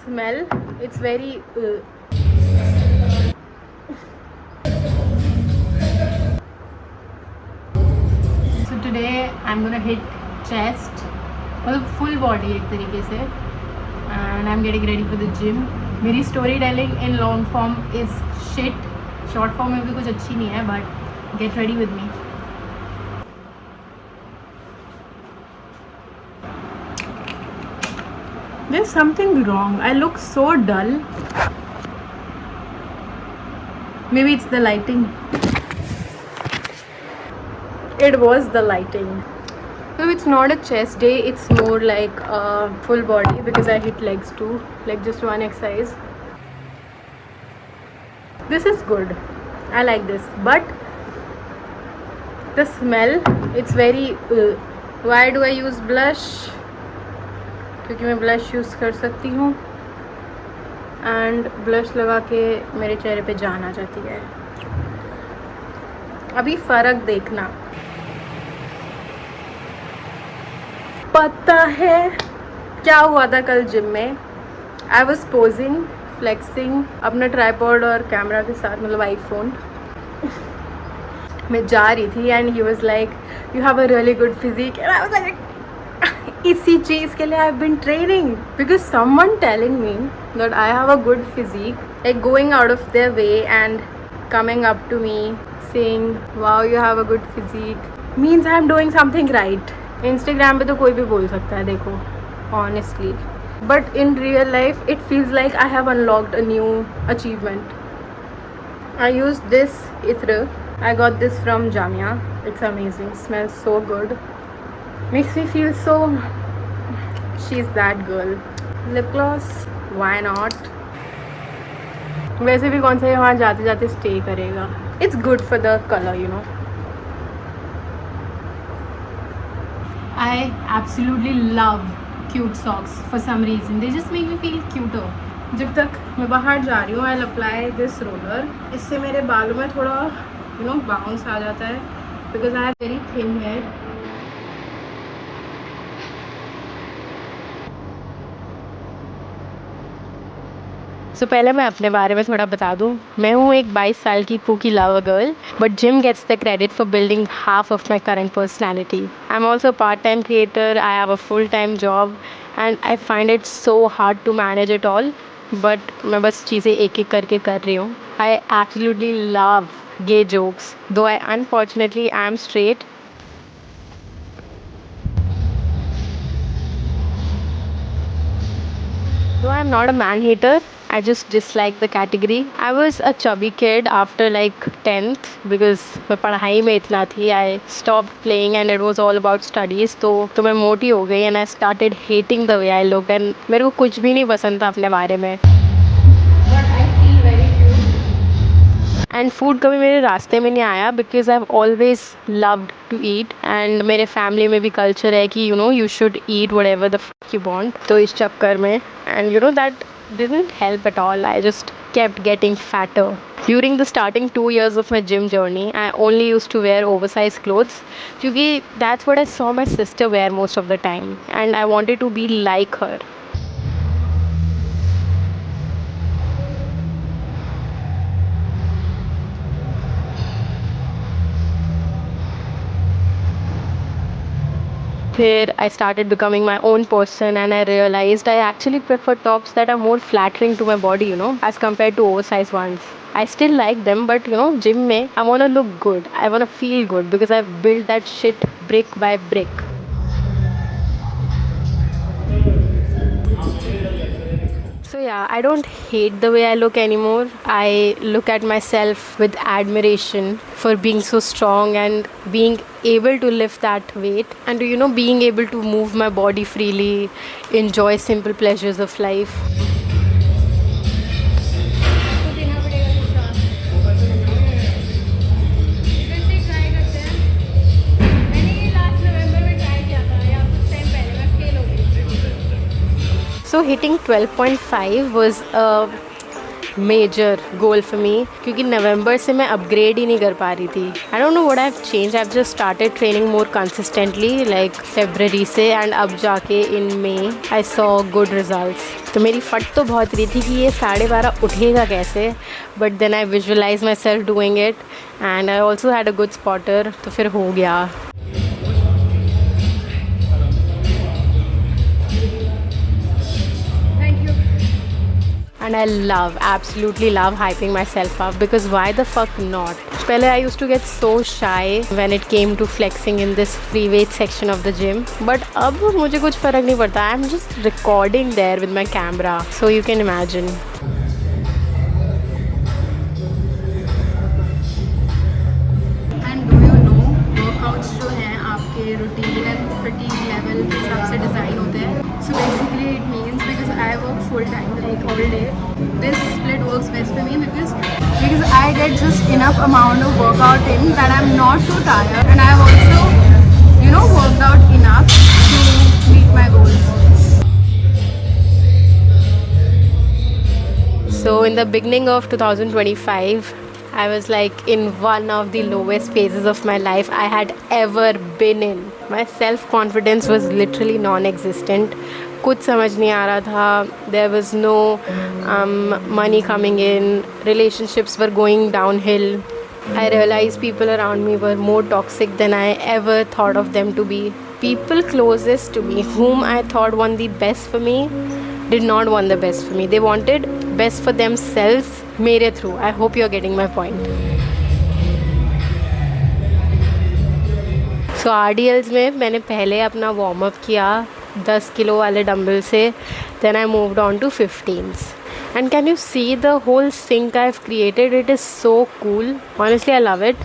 smell, it's very So today I'm gonna hit chest, मतलब full body एक तरीके से, and I'm getting ready for the gym. मेरी story telling in long form is shit. Short form में भी कुछ अच्छी नहीं है, but get ready with me. There's something wrong. I look so dull. Maybe it's the lighting. It was the lighting. So it's not a chest day, it's more like a full body because I hit legs too, like just one exercise. This is good. I like this, but the smell, it's very why do I use blush? क्योंकि मैं blush use कर सकती हूँ and blush लगा के मेरे चेहरे पे जान आ जाती है. अभी फ़र्क देखना. पता है क्या हुआ था कल जिम में? आई वॉज पोजिंग, फ्लेक्सिंग अपना ट्राईपॉड और कैमरा के साथ, मतलब आईफोन. मैं जा रही थी and he was like you have a really good physique and I was like इसी चीज़ के लिए I have been training because someone telling me that I have a good physique, like going out of their way and coming up to me saying wow you have a good physique means I am doing something right. Instagram पे तो कोई भी बोल सकता है देखो, honestly, but in real life it feels like I have unlocked a new achievement. I used this Itra. I got this from Jamia. It's amazing, smells so good, makes me feel so she's that girl. Lip gloss, why not? वैसे भी कौन सा है वहाँ जाते जाते stay करेगा. It's good for the colour you know. I absolutely love cute socks for some reason. They just make me feel cuter. जब तक मैं बाहर जा रही हूँ I will apply this roller. इससे मेरे बालों में थोड़ा यू नो बाउंस आ जाता है because I have very thin hair. So पहले मैं अपने बारे में थोड़ा बता दूँ. मैं हूँ एक 22 साल की pookie lover girl, but gym gets the credit for building half of my current personality. I am also part time creator. I have a full time job and I find it so hard to manage it all, but मैं बस चीज़ें एक एक करके कर रही हूँ. I absolutely love gay jokes, though I unfortunately I am straight. Though I'm not a man hater, I just dislike the category. I was a chubby kid after like 10th because मैं पढ़ाई में इतना थी. I stopped playing and it was all about studies. तो मैं मोटी हो गई and I started hating the way I looked and मेरे को कुछ भी नहीं पसंद था अपने बारे में. एंड फूड कभी मेरे रास्ते में नहीं आया because I have always loved to eat and मेरे फैमिली में भी कल्चर है कि you know you should eat whatever the fuck you want. तो इस चक्कर में and you know that didn't help at all. I just kept getting fatter. During the starting 2 years of my gym journey, I only used to wear oversized clothes क्योंकि that's what I saw my sister wear most of the time and I wanted to be like her. फिर I started becoming my own person and I realized I actually prefer tops that are more flattering to my body, you know, as compared to oversized ones. I still like them, but you know, gym में I wanna look good. I wanna feel good because I've built that shit brick by brick. So yeah, I don't hate the way I look anymore. I look at myself with admiration for being so strong and being able to lift that weight and you know being able to move my body freely, enjoy simple pleasures of life. So hitting 12.5 was a major goal for me, क्योंकि नवंबर से मैं upgrade ही नहीं कर पा रही थी. I don't know what I have change. I have just started training more consistently like February से, एंड अब जाके इन मई आई सॉ गुड रिजल्ट्स. तो मेरी फट तो बहुत रही थी कि ये 12:30 उठेगा कैसे, but then I visualise myself doing it, and I also had a good spotter, तो फिर हो गया. And I love, absolutely love hyping myself up, because why the fuck not? Pehle I used to get so shy when it came to flexing in this free weight section of the gym, but अब मुझे कुछ फ़र्क नहीं पड़ता. I'm just recording there with my camera, so you can imagine. And do you know, workouts जो हैं आपके routine and fatigue level के हिसाब से डिज़ाइन होते हैं. So basically it means, because I work full time like all day, this split works best for me because I get just enough amount of workout in that I'm not too tired, and I've also worked out enough to meet my goals. So in the beginning of 2025, I was like in one of the lowest phases of my life I had ever been in. My self-confidence was literally non-existent. कुछ समझ नहीं आ रहा था. There was no money coming in. Relationships were going downhill. I realized people around me were more toxic than I ever thought of them to be. People closest to me, whom I thought want the best for me, did not want the best for me. They wanted best for themselves मेरे through. I hope you're getting my point. So RDLs में मैंने पहले अपना warm up किया 10 kilo वाले dumbbell से. Then I moved on to 15s. And can you see the whole sync I've created? It is so cool. Honestly, I love it.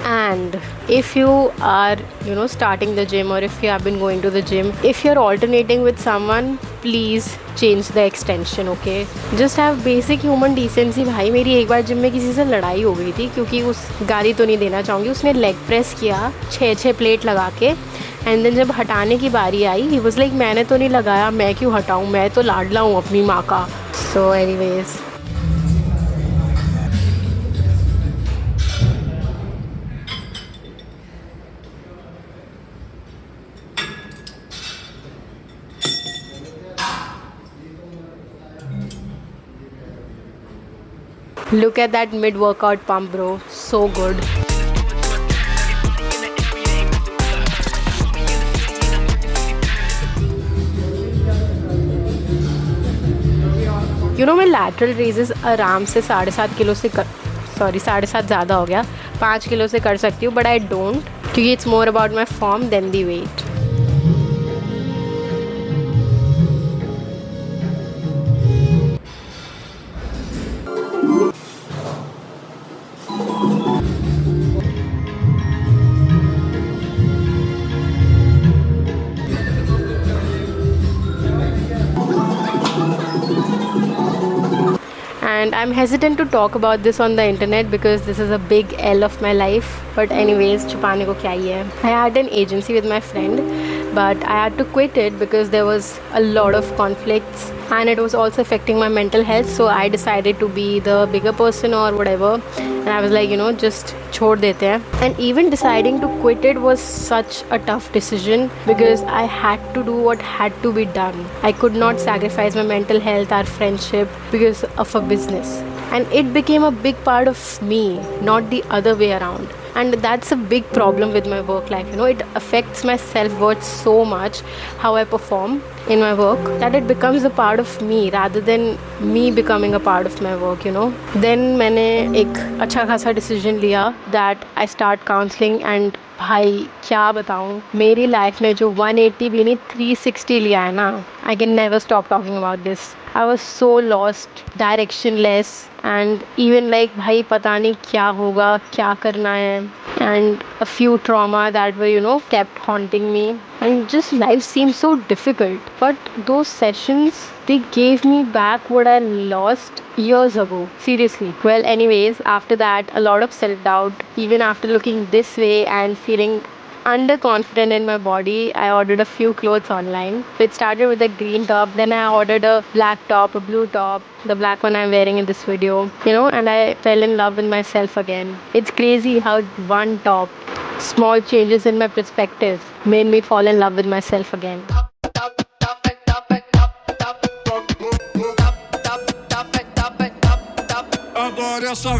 And if you are starting the gym, or if you have been going to the gym, if you're alternating with someone, please change the extension, okay? Just have basic human decency. भाई मेरी एक बार gym में किसी से लड़ाई हो गई थी, क्योंकि उस गाली तो नहीं देना चाहूँगी, उसने लेग प्रेस किया 6 प्लेट लगा के, एंड देन जब हटाने की बारी आई, ही वाज लाइक मैंने तो नहीं लगाया, मैं क्यों हटाऊँ, मैं तो लाडला हूँ अपनी माँ का. So anyways, look at that mid-workout pump, bro. So good. मैं lateral raises आराम से 7.5 किलो से 7.5 ज़्यादा हो गया, 5 किलो से कर सकती हूँ, but I don't, क्योंकि it's more about my form than the weight. And I'm hesitant to talk about this on the internet because this is a big L of my life. But anyways, छुपाने को क्या ही है. I had an agency with my friend, but I had to quit it because there was a lot of conflicts and it was also affecting my mental health. So I decided to be the bigger person or whatever, and I was like, just छोड़ देते हैं. And even deciding to quit it was such a tough decision because I had to do what had to be done. I could not sacrifice my mental health or friendship because of a business, and it became a big part of me, not the other way around. And that's a big problem with my work life. It affects my self-worth so much, how I perform in my work, that it becomes a part of me rather than me becoming a part of my work. Then मैंने एक अच्छा खासा decision लिया that I start counseling, and भाई क्या बताऊँ, मेरी life में जो 180 भी नहीं 360 लिया है ना, I can never stop talking about this. I was so lost, directionless, and even like भाई पता नहीं क्या होगा, क्या करना है, and a few trauma that were kept haunting me. And and just life seemed so difficult. But those sessions, they gave me back what I lost years ago. Seriously. Well, anyways, after that, a lot of self doubt. Even after looking this way and feeling underconfident in my body, I ordered a few clothes online. So it started with a green top, then I ordered a black top, a blue top, the black one I'm wearing in this video, and I fell in love with myself again. It's crazy how one top, small changes in my perspective, made me fall in love with myself again. Agora é só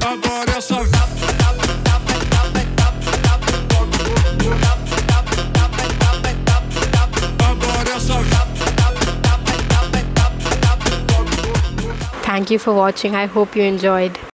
agora é só Thank you for watching. I hope you enjoyed.